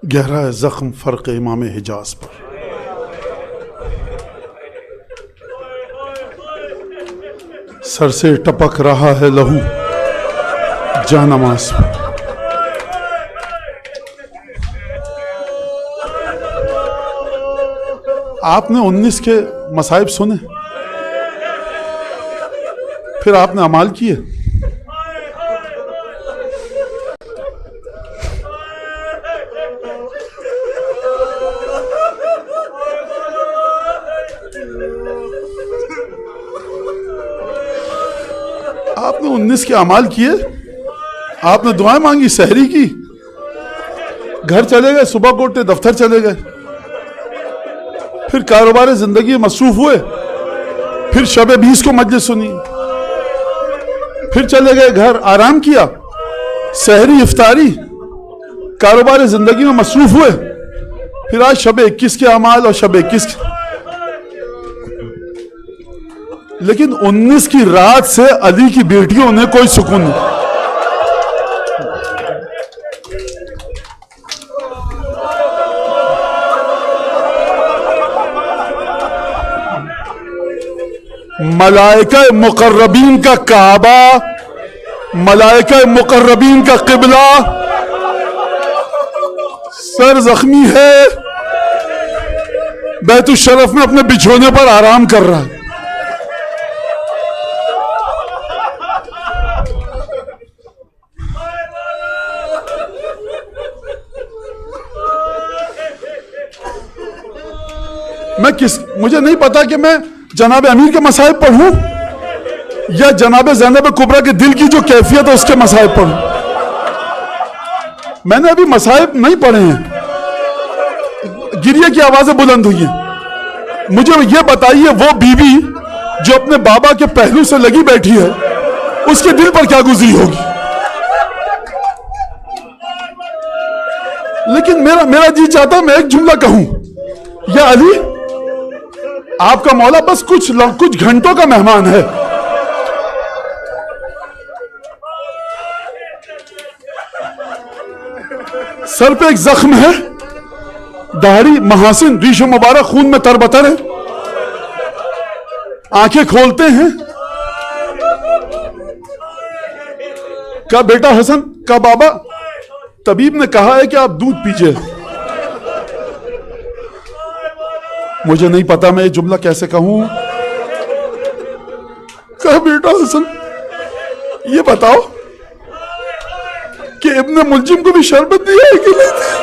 گہرا ہے زخم فرق امام حجاز پر، سر سے ٹپک رہا ہے لہو جانماز پر۔ آپ نے 19 کے مصائب سنے، پھر آپ نے اعمال کیے۔ آپ نے 19 کے اعمال کیے، آپ نے دعائیں مانگی، سحری کی، گھر چلے گئے، صبح کو اٹھے دفتر چلے گئے، پھر کاروبار زندگی مصروف ہوئے، پھر شب 20 کو مجلس سنی، پھر چلے گئے گھر، آرام کیا، سحری افطاری، کاروبار زندگی میں مصروف ہوئے، پھر آج شب 21 کے اعمال اور شب 21 کے، لیکن 19 کی رات سے علی کی بیٹیوں نے کوئی سکون نہیں۔ ملائکہ مقربین کا کعبہ، ملائکہ مقربین کا قبلہ سر زخمی ہے، بیت الشرف میں اپنے بچھونے پر آرام کر رہا ہے۔ مجھے نہیں پتا کہ میں جناب امیر کے مصائب پڑھوں یا جناب زینب کبریٰ کے دل کی جو کیفیت ہے اس کے مصائب پڑھوں۔ میں نے ابھی مصائب نہیں پڑھے ہیں، گریے کی آوازیں بلند ہوئی ہیں۔ مجھے یہ بتائیے وہ بیوی جو اپنے بابا کے پہلو سے لگی بیٹھی ہے، اس کے دل پر کیا گزری ہوگی؟ لیکن میرا جی چاہتا ہے میں ایک جملہ کہوں، یا علی آپ کا مولا بس کچھ گھنٹوں کا مہمان ہے، سر پہ ایک زخم ہے، داڑھی محاسن ریش مبارک خون میں تربتر ہے، آنکھیں کھولتے ہیں، کہا بیٹا حسن، کہا بابا طبیب نے کہا ہے کہ آپ دودھ پیجئے۔ مجھے نہیں پتا میں یہ جملہ کیسے کہوں۔ کہا بیٹا حسن یہ بتاؤ کہ ابن ملجم کو بھی شربت دیا ہے کہ نہیں دیا؟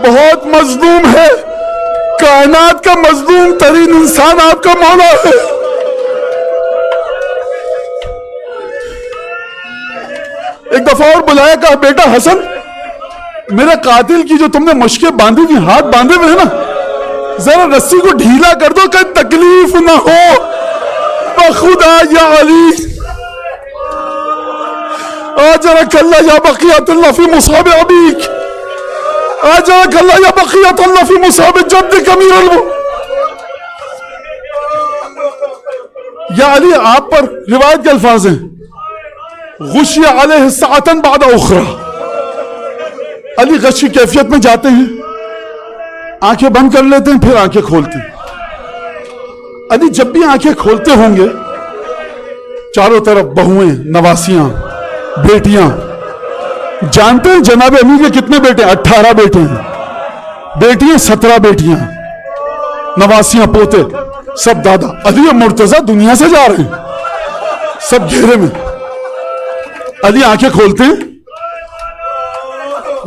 بہت مظلوم ہے، کائنات کا مظلوم ترین انسان آپ کا مولا ہے۔ ایک دفعہ اور بلایا، کہا بیٹا حسن میرے قاتل کی جو تم نے مشکیں باندھی تھی، ہاتھ باندھے ہوئے ہیں نا، ذرا رسی کو ڈھیلا کر دو کہ تکلیف نہ ہو، بخدا یا علی آجرک اللہ یا بقیت اللہ فی مصاب ابیک، آجرک اللہ یا بقیت اللہ فی مصاب جدک امیر المؤمنین۔ یا علی آپ پر روایت کے الفاظ ہیں، غشی علیہ ساعتاً بعد اخرى، علی غش کی کیفیت میں جاتے ہیں، آنکھیں بند کر لیتے ہیں، پھر آنکھیں کھولتے ہیں۔ علی جب بھی آنکھیں کھولتے ہوں گے چاروں طرف بہویں، نواسیاں، بیٹیاں، جانتے ہیں جناب امیر کے کتنے بیٹے ہیں؟ 18 بیٹے ہیں، بیٹیاں 17 بیٹیاں، نواسیاں، پوتے، سب دادا۔ علی مرتضی دنیا سے جا رہے ہیں، سب گھیرے میں۔ علی آنکھیں کھولتے ہیں،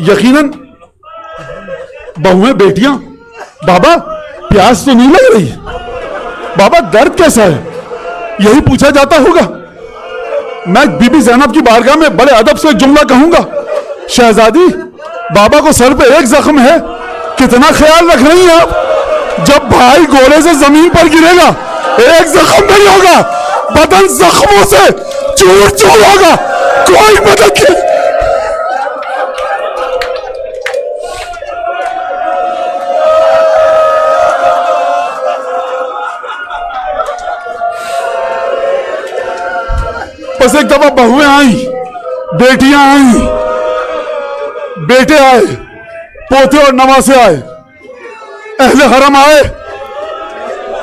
یقیناً بہویں، بیٹیاں، بابا پیاس تو نہیں لگ رہی؟ بابا درد کیسا ہے؟ یہی پوچھا جاتا ہوگا۔ میں بی بی زینب کی بارگاہ میں بڑے ادب سے ایک جملہ کہوں گا، شہزادی بابا کو سر پہ ایک زخم ہے، کتنا خیال رکھ رہی ہیں آپ؟ جب بھائی گھوڑے سے زمین پر گرے گا ایک زخم نہیں ہوگا، بدن زخموں سے چور چور ہوگا، کوئی مدد نہیں۔ بس ایک دفعہ بہویں آئیں، بیٹیاں آئیں، بیٹے آئے، پوتے اور نواسے آئے، اہل حرم آئے.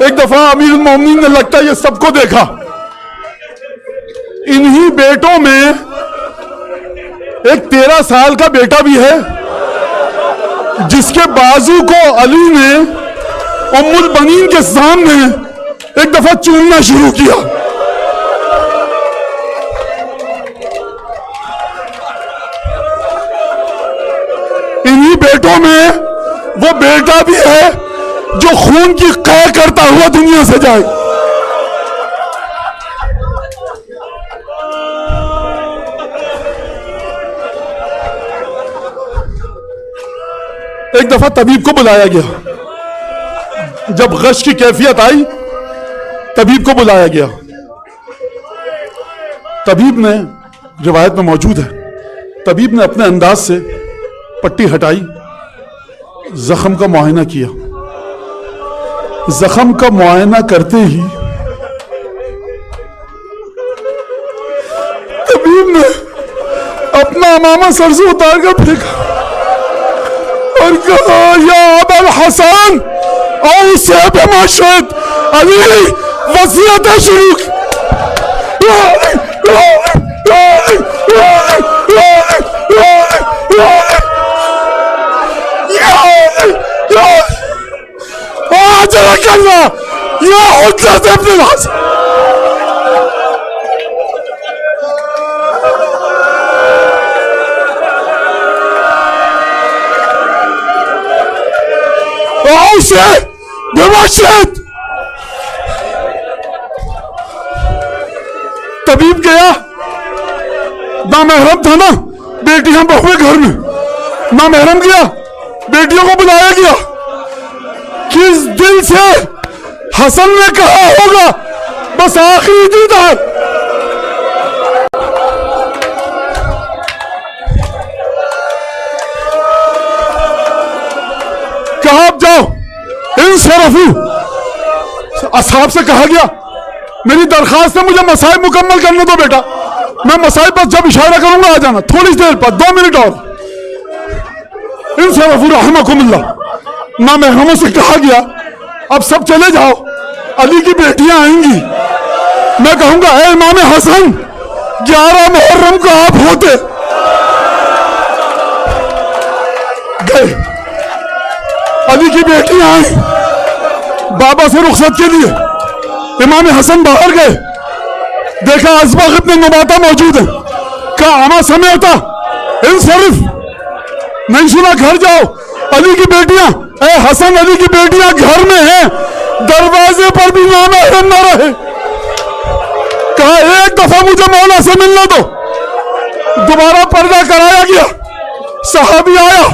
ایک دفعہ امیر المومنین نے لگتا ہے یہ سب کو دیکھا. انہی بیٹوں میں ایک 13 سال کا بیٹا بھی ہے جس کے بازو کو علی نے ام البنین کے سامنے ایک دفعہ چومنا شروع کیا. انہی بیٹوں میں وہ بیٹا بھی ہے جو خون کی قے کرتا ہوا دنیا سے جائے. ایک دفعہ طبیب کو بلایا گیا. جب غش کی کیفیت آئی طبیب کو بلایا گیا. طبیب نے، روایت میں موجود ہے، طبیب نے اپنے انداز سے پٹی ہٹائی، زخم کا معائنہ کیا. زخم کا معائنہ کرتے ہی طبیب نے اپنا امامہ سر سے اتار کر پھینکا اور کہا یا ابا الحسن اوصی بما شئت. علی وصیتیں شروع کی. آجرک اللہ یا حجت ابن الحسن. اوصی بما شئت. طبیب گیا، نامحرم تھا نا، بیٹیاں بہویں گھر میں، نامحرم گیا، بیٹیوں کو بلایا گیا. کس دل سے حسن نے کہا ہوگا بس آخری دیدار. کہا اب جاؤ انصرفو. اصحاب سے کہا گیا میری درخواست ہے مجھے مسائل مکمل کرنے دو بیٹا، میں مسائل پر جب اشارہ کروں گا آ جانا، تھوڑی دیر پر 2 منٹ اور. انصرفو رحمکم اللہ. نامحرموں سے کہا گیا اب سب چلے جاؤ، علی کی بیٹیاں آئیں گی. میں کہوں گا اے امام حسن 11 محرم کو آپ ہوتے. گئے، علی کی بیٹیاں آئیں بابا سے رخصت کے لیے. امام حسن باہر گئے، دیکھا ازبغ ابن نباتہ موجود ہے. کہا اما سمعتا انصرف. نہیں سنا، گھر جاؤ. علی کی بیٹیاں، اے حسن علی کی بیٹیاں گھر میں ہیں، دروازے پر بھی نامحرم نہ رہے. کہا ایک دفعہ مجھے مولا سے ملنے دو. دوبارہ پردہ کرایا گیا، صحابی آیا،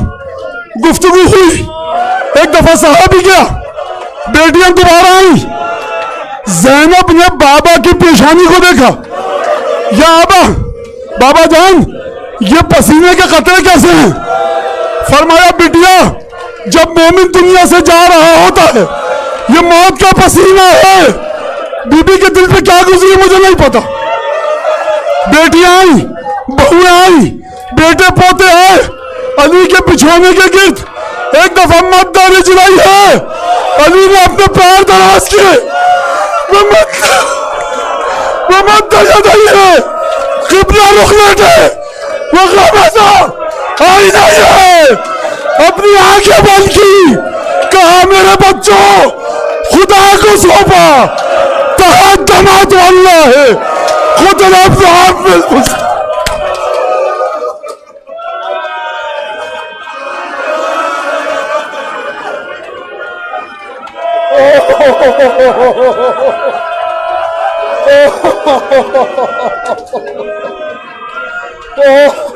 گفتگو ہوئی. ایک دفعہ صحابی گیا، بیٹیاں دوبارہ آئیں. زینب نے بابا کی پیشانی کو دیکھا. یا آبا، بابا جان یہ پسینے کے قطرے کیسے ہیں؟ فرمایا بیٹیا جب مومن دنیا سے جا رہا ہوتا ہے یہ موت کا پسینہ ہے. بی بی کے دل پہ کیا گزری مجھے نہیں پتا. بیٹیاں آئیں، بہویں آئیں، بیٹے پوتے آئے، علی کے بچھونے کے گرد ایک دفعہ مدہ رجلائی ہے. علی نے اپنے پیر دراز کیے، وہ مدہ یدائی ہے، قبلہ رخ لیٹے، وہ غمزہ آئینہ ہے، اپنی آنکھیں بند کی. کہا میرے بچوں خدا کو سونپا، تقدمت اللہ ہے، خود رب آپ بالکل. Oh